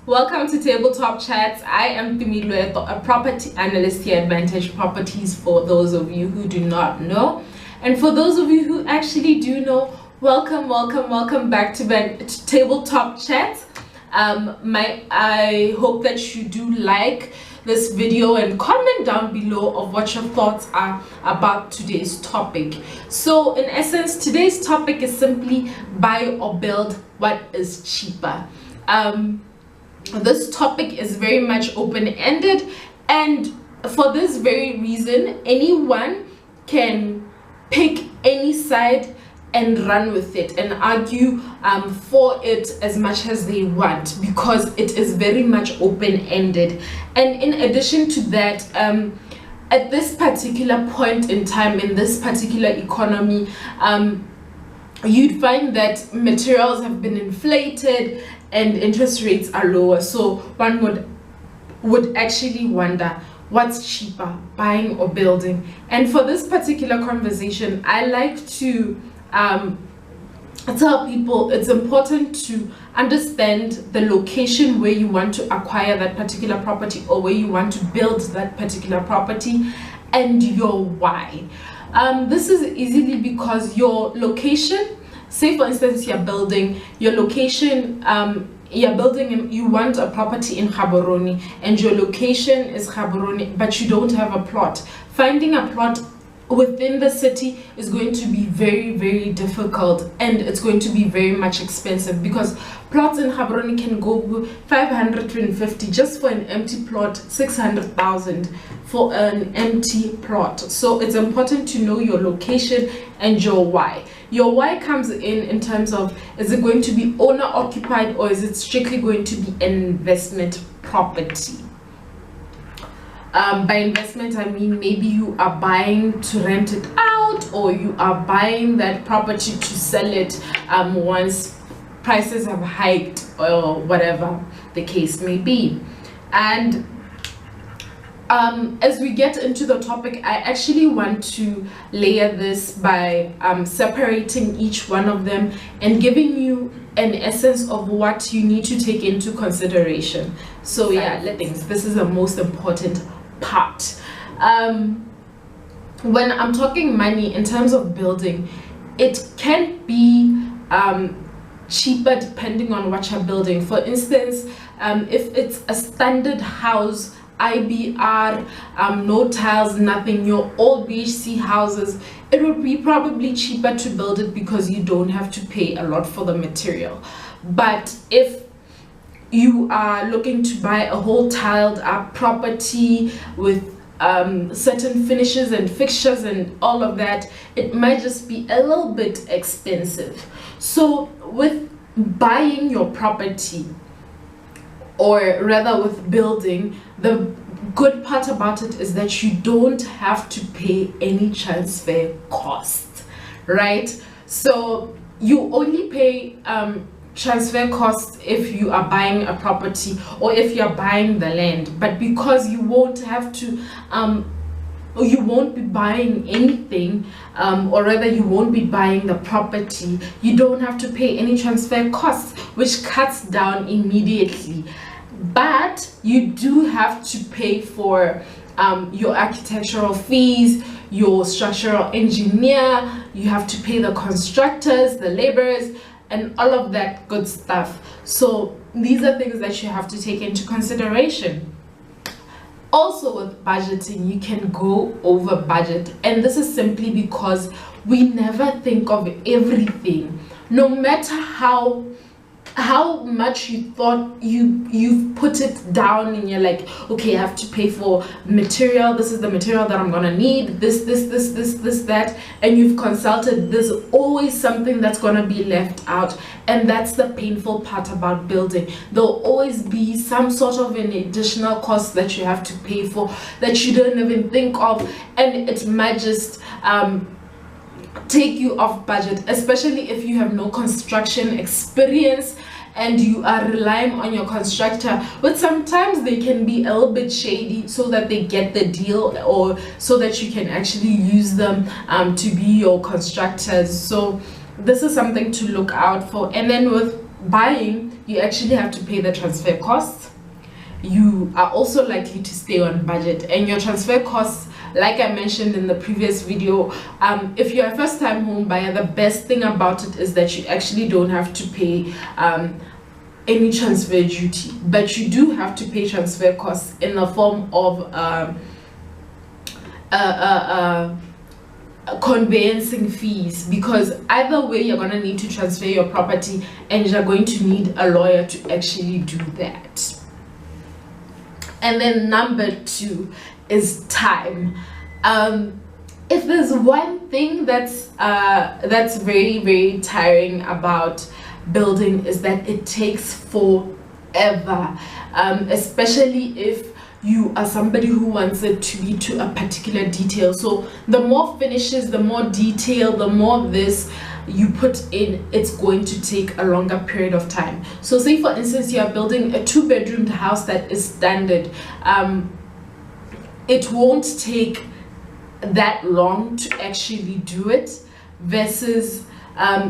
Welcome to Tabletop Chats. I am Timilwe, a property analyst here at Vantage Properties, for those of you who do not know. And for those of you who actually do know, welcome back to Tabletop Chats. I hope that you do like this video and comment down below of what your thoughts are about today's topic. So in essence, today's topic is simply buy or build, what is cheaper. This topic is very much open-ended, and for this very reason, anyone can pick any side and run with it and argue for it as much as they want, because it is very much open-ended. And in addition to that, at this particular point in time, in this particular economy, you'd find that materials have been inflated and interest rates are lower, so one would actually wonder what's cheaper, buying or building. And for this particular conversation, I like to tell people it's important to understand the location where you want to acquire that particular property or where you want to build that particular property, and your why. This is easily because your location, say for instance you're building your location, you want a property in Gaborone and your location is Gaborone, but you don't have a plot. Finding a plot within the city is going to be very difficult, and it's going to be very much expensive, because plots in Gaborone can go 550 just for an empty plot, 600,000 for an empty plot. So it's important to know your location and your why. Your why comes in terms of, is it going to be owner occupied or is it strictly going to be an investment property? By investment, I mean maybe you are buying to rent it out, or you are buying that property to sell it once prices have hiked, or whatever the case may be. And as we get into the topic, I actually want to layer this by separating each one of them and giving you an essence of what you need to take into consideration. So yeah, this is the most important part. When I'm talking money in terms of building, it can be cheaper depending on what you're building. For instance, if it's a standard house, IBR, no tiles, nothing, your old BHC houses, it would be probably cheaper to build it because you don't have to pay a lot for the material. But if you are looking to buy a whole tiled up property with certain finishes and fixtures and all of that, it might just be a little bit expensive. So with buying your property, or rather with building, the good part about it is that you don't have to pay any transfer cost, right? So you only pay transfer costs if you are buying a property or if you're buying the land, but because you won't have to or you won't be buying anything, or rather you won't be buying the property, you don't have to pay any transfer costs, which cuts down immediately. But you do have to pay for your architectural fees, your structural engineer, you have to pay the constructors, the laborers, and all of that good stuff. So these are things that you have to take into consideration. Also with budgeting, you can go over budget, and this is simply because we never think of everything. No matter how much you thought you've put it down and you're like, okay, I have to pay for material, this is the material that I'm gonna need, this that, and you've consulted, there's always something that's gonna be left out. And that's the painful part about building. There'll always be some sort of an additional cost that you have to pay for that you don't even think of, and it might just take you off budget, especially if you have no construction experience and you are relying on your constructor, but sometimes they can be a little bit shady so that they get the deal, or so that you can actually use them to be your constructors. So this is something to look out for. And then with buying, you actually have to pay the transfer costs. You are also likely to stay on budget, and your transfer costs, like I mentioned in the previous video, if you're a first-time home buyer, the best thing about it is that you actually don't have to pay any transfer duty, but you do have to pay transfer costs in the form of conveyancing fees, because either way you're going to need to transfer your property, and you're going to need a lawyer to actually do that. And then number 2 is time. If there's one thing that's very, very tiring about building, is that it takes forever, especially if you are somebody who wants it to be to a particular detail. So the more finishes, the more detail, the more this you put in, it's going to take a longer period of time. So say for instance you are building a 2-bedroomed house that is standard, it won't take that long to actually do it, versus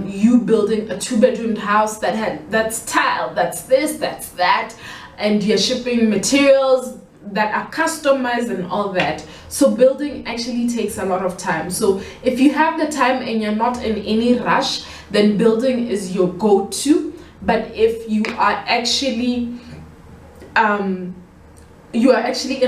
you building a 2-bedroomed house that's tiled, that's this, that's that, and you're shipping materials that are customized and all that. So building actually takes a lot of time. So if you have the time and you're not in any rush, then building is your go-to. But if you are actually in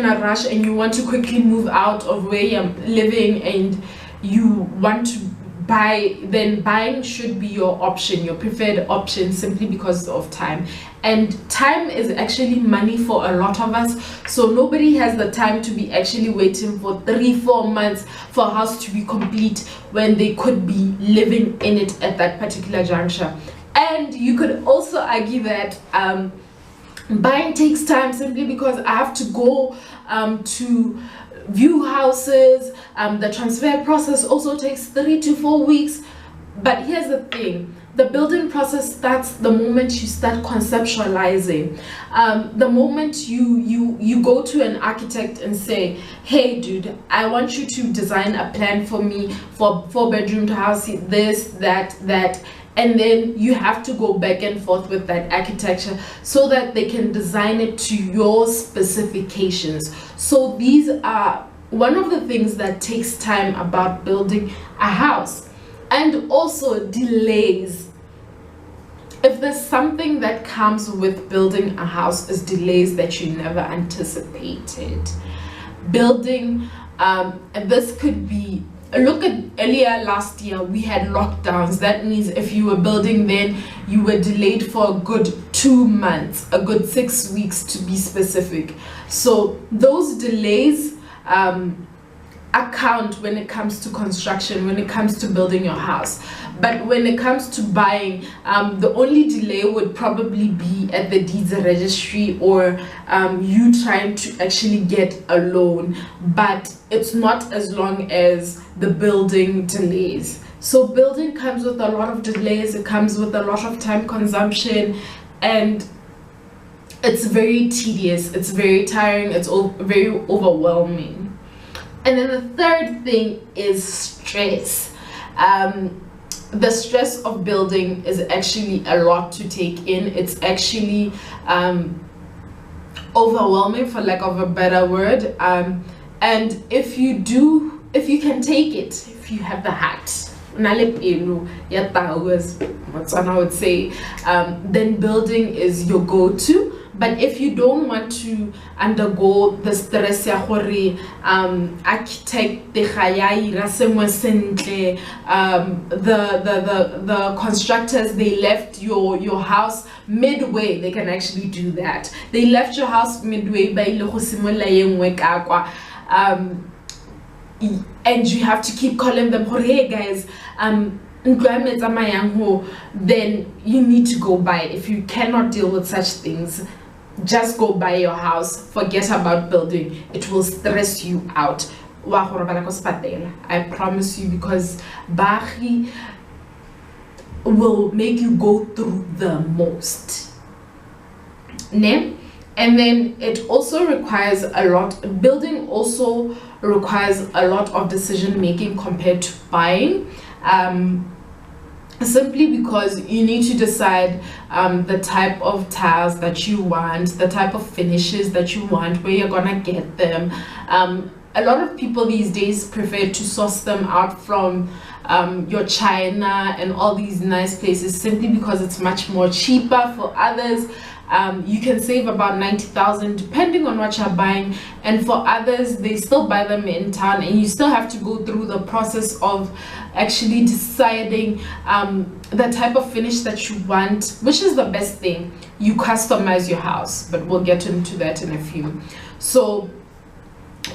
a rush and you want to quickly move out of where you're living and you want to buy, then buying should be your option, your preferred option, simply because of time. And time is actually money for a lot of us, so nobody has the time to be actually waiting for 3-4 months for a house to be complete when they could be living in it at that particular juncture. And you could also argue that buying takes time simply because I have to go to view houses. The transfer process also takes 3 to 4 weeks. But here's the thing, the building process starts the moment you start conceptualizing. The moment you go to an architect and say, hey dude, I want you to design a plan for me for 4-bedroom house, this, that, and then you have to go back and forth with that architecture so that they can design it to your specifications. So these are one of the things that takes time about building a house. And also delays. If there's something that comes with building a house, is delays that you never anticipated. Building, this could be, look at earlier last year we had lockdowns. That means if you were building then, you were delayed for a good 2 months, a good 6 weeks to be specific. So those delays account when it comes to construction, when it comes to building your house. But when it comes to buying, the only delay would probably be at the deeds registry, or you trying to actually get a loan, but it's not as long as the building delays. So building comes with a lot of delays, it comes with a lot of time consumption, and it's very tedious, it's very tiring, it's very overwhelming. And then the third thing is stress. The stress of building is actually a lot to take in. It's actually overwhelming, for lack of a better word. And if you can take it, if you have the heart, as I would say, then building is your go-to. But if you don't want to undergo the stress ya gore architect the constructors, they left your house midway, they can actually do that. They left your house midway by and you have to keep calling them, hey guys, then you need to go buy. If you cannot deal with such things, just go buy your house, forget about building. It will stress you out. I promise you, because Bahi will make you go through the most. And then it also requires a lot, building also requires a lot of decision making compared to buying. simply because you need to decide the type of tiles that you want, the type of finishes that you want, where you're gonna get them. A lot of people these days prefer to source them out from your China and all these nice places, simply because it's much more cheaper. For others, you can save about 90,000 depending on what you're buying, and for others they still buy them in town, and you still have to go through the process of actually deciding the type of finish that you want, which is the best thing. You customize your house, but we'll get into that in a few. So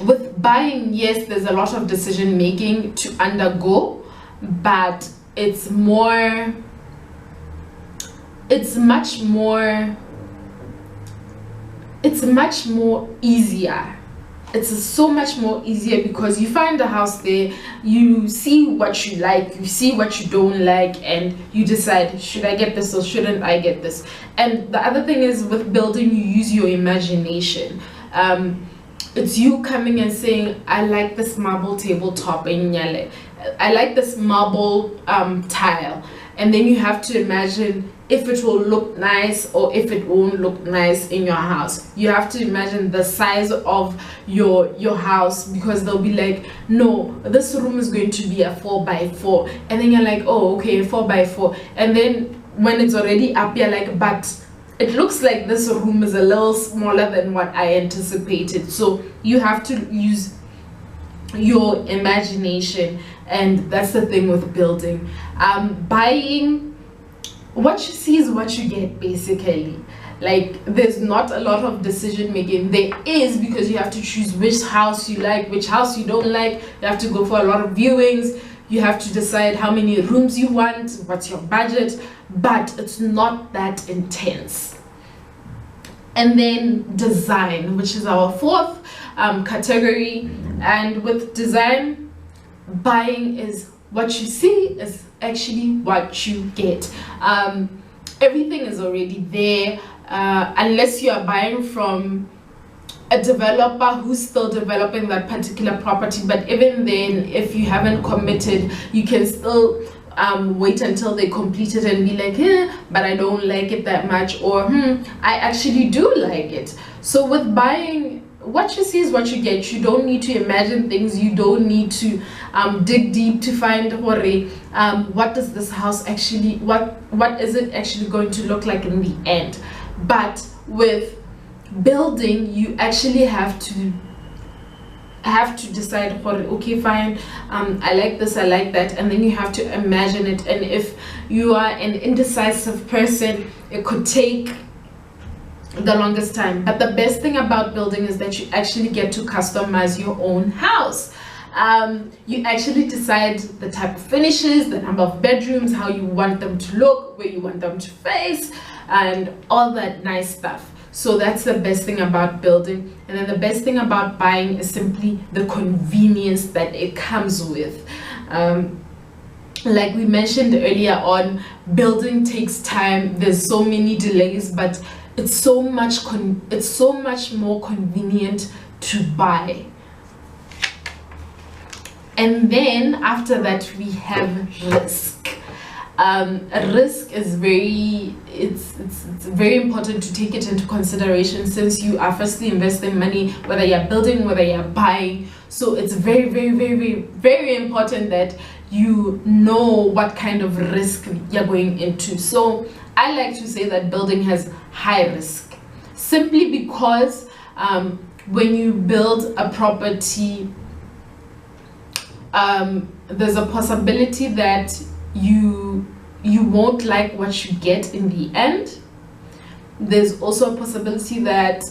with buying, yes, there's a lot of decision making to undergo, but it's much more easier. It's so much more easier because you find a house there, you see what you like, you see what you don't like, and you decide, should I get this or shouldn't I get this? And the other thing is, with building, you use your imagination. It's you coming and saying, I like this marble tabletop in Nyale, I like this marble tile, and then you have to imagine if it will look nice or if it won't look nice in your house. You have to imagine the size of your house, because they'll be like, no, this room is going to be a 4x4, and then you're like, oh, okay, 4x4, and then when it's already up, you're like, but it looks like this room is a little smaller than what I anticipated. So you have to use your imagination, and that's the thing with building. Buying, what you see is what you get, basically. Like, there's not a lot of decision making. There is, because you have to choose which house you like, which house you don't like. You have to go for a lot of viewings. You have to decide how many rooms you want, what's your budget, but it's not that intense. And then design, which is our fourth category. And with design, buying is what you see is actually what you get. Everything is already there, unless you are buying from a developer who's still developing that particular property. But even then, if you haven't committed, you can still wait until they complete it and be like, but I don't like it that much, or I actually do like it. So with buying, what you see is what you get. You don't need to imagine things. You don't need to dig deep to find what does this house actually, what is it actually going to look like in the end. But with building, you actually have to decide, okay, fine, I like this, I like that, and then you have to imagine it. And if you are an indecisive person, it could take the longest time. But the best thing about building is that you actually get to customize your own house. You actually decide the type of finishes, the number of bedrooms, how you want them to look, where you want them to face, and all that nice stuff. So that's the best thing about building. And then the best thing about buying is simply the convenience that it comes with. Like we mentioned earlier on, building takes time. There's so many delays, but it's so much more convenient to buy. And then after that, we have risk. Risk is very important to take it into consideration, since you are firstly investing money, whether you're building, whether you're buying. So it's very important that you know what kind of risk you're going into. So I like to say that building has high risk, simply because when you build a property, there's a possibility that you won't like what you get in the end. There's also a possibility that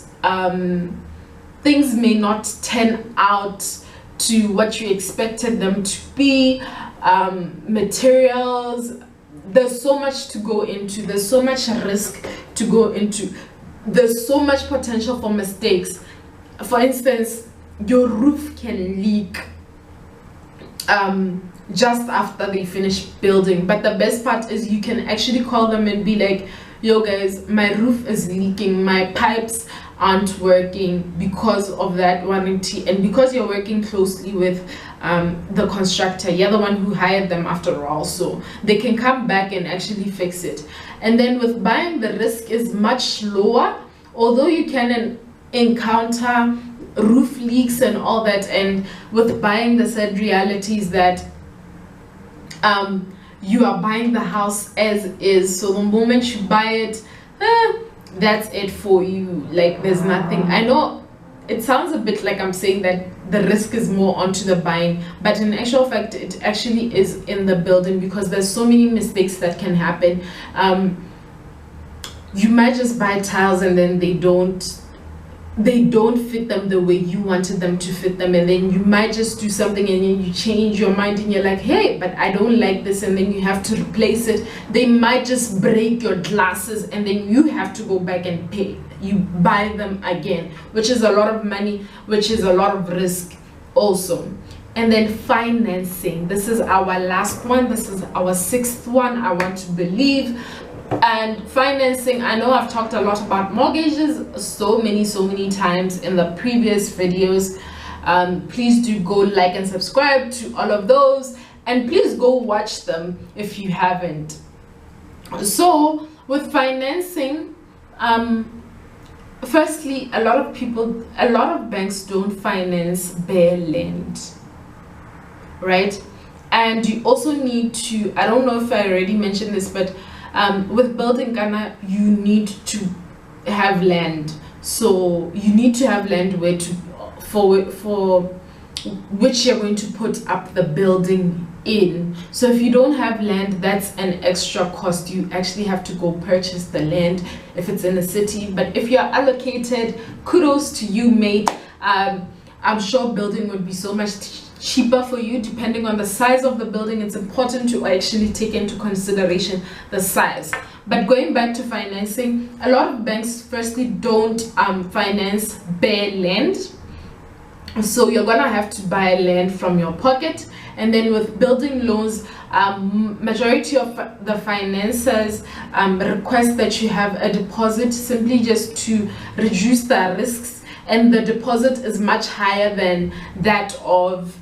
things may not turn out to what you expected them to be. Materials, there's so much to go into, there's so much risk to go into, there's so much potential for mistakes. For instance, your roof can leak just after they finish building. But the best part is you can actually call them and be like, yo guys, my roof is leaking, my pipes aren't working because of that warranty. And because you're working closely with the constructor. You're the one who hired them after all, so they can come back and actually fix it. And then with buying, the risk is much lower, although you can encounter roof leaks and all that. And with buying, the sad reality is that you are buying the house as is, so the moment you buy it, that's it for you. Like, there's nothing. I know it sounds a bit like I'm saying that the risk is more onto the buying, but in actual fact it actually is in the building, because there's so many mistakes that can happen. You might just buy tiles and then they don't fit them the way you wanted them to fit them, and then you might just do something and then you change your mind and you're like, hey, but I don't like this, and then you have to replace it. They might just break your glasses and then you have to go back and pay. You buy them again, which is a lot of money, which is a lot of risk also. And then financing, this is our last one, this is our 6th one, I want to believe. And financing, I know I've talked a lot about mortgages so many times in the previous videos. Please do go like and subscribe to all of those, and please go watch them if you haven't. So with financing, firstly, a lot of banks don't finance bare land, right? And you also need to, I don't know if I already mentioned this, but with building Ghana, you need to have land. So you need to have land where to for which you're going to put up the building in. So if you don't have land, that's an extra cost. You actually have to go purchase the land if it's in a city. But if you're allocated, kudos to you, mate. I'm sure building would be so much cheaper for you depending on the size of the building. It's important to actually take into consideration the size. But going back to financing, a lot of banks firstly don't finance bare land, so you're gonna have to buy land from your pocket. And then with building loans, majority of the financiers request that you have a deposit, simply just to reduce the risks, and the deposit is much higher than that of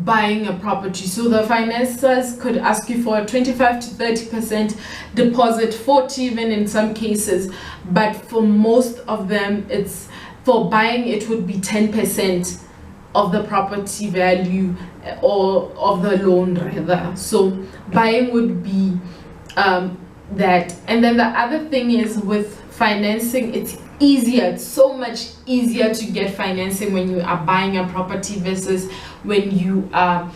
buying a property. So the financiers could ask you for a 25 to 30% deposit, 40 even in some cases, but for most of them, it's for buying, it would be 10% of the property value, or of the loan rather. So buying would be that. And then the other thing is, with financing, it's easier, it's so much easier to get financing when you are buying a property versus when you are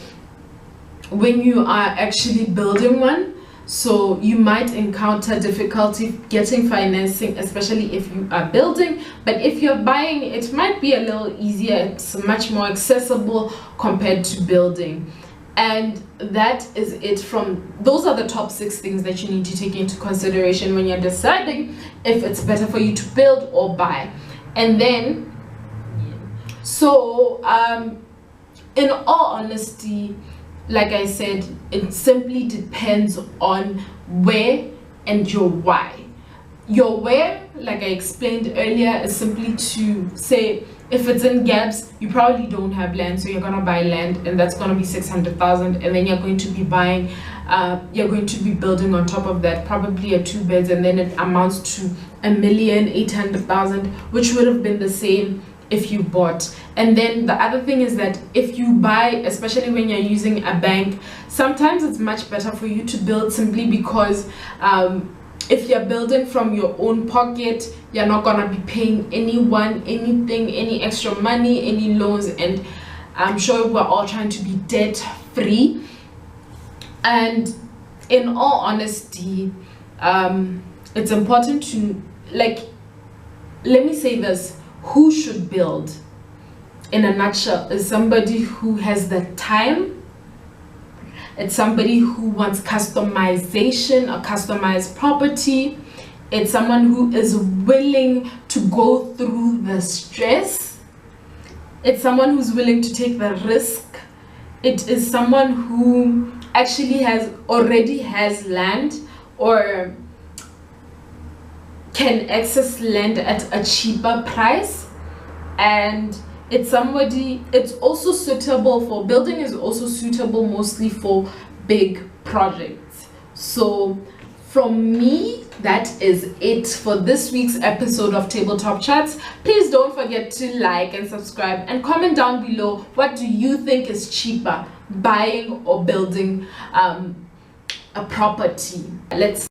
actually building one. So you might encounter difficulty getting financing, especially if you are building. But if you're buying, it might be a little easier. It's much more accessible compared to building. And that is it. From those are the top 6 things that you need to take into consideration when you're deciding if it's better for you to build or buy. And then, so in all honesty, like I said, it simply depends on where and your why. Your where, like I explained earlier, is simply to say, if it's in gaps, you probably don't have land, so you're gonna buy land, and that's gonna be 600,000, and then you're going to be buying, you're going to be building on top of that, probably a 2 beds, and then it amounts to 1,800,000, which would have been the same if you bought. And then the other thing is that if you buy, especially when you're using a bank, sometimes it's much better for you to build, simply because if you're building from your own pocket, you're not gonna be paying anyone anything, any extra money, any loans, and I'm sure we're all trying to be debt free. And in all honesty, it's important to, like, let me say this: who should build, in a nutshell, is somebody who has the time. It's somebody who wants customization, or customized property. It's someone who is willing to go through the stress. It's someone who's willing to take the risk. It is someone who actually already has land, or can access land at a cheaper price, and it's also suitable for building, is also suitable mostly for big projects. So from me, that is it for this week's episode of Tabletop Chats. Please don't forget to like and subscribe and comment down below, what do you think is cheaper, buying or building a property? Let's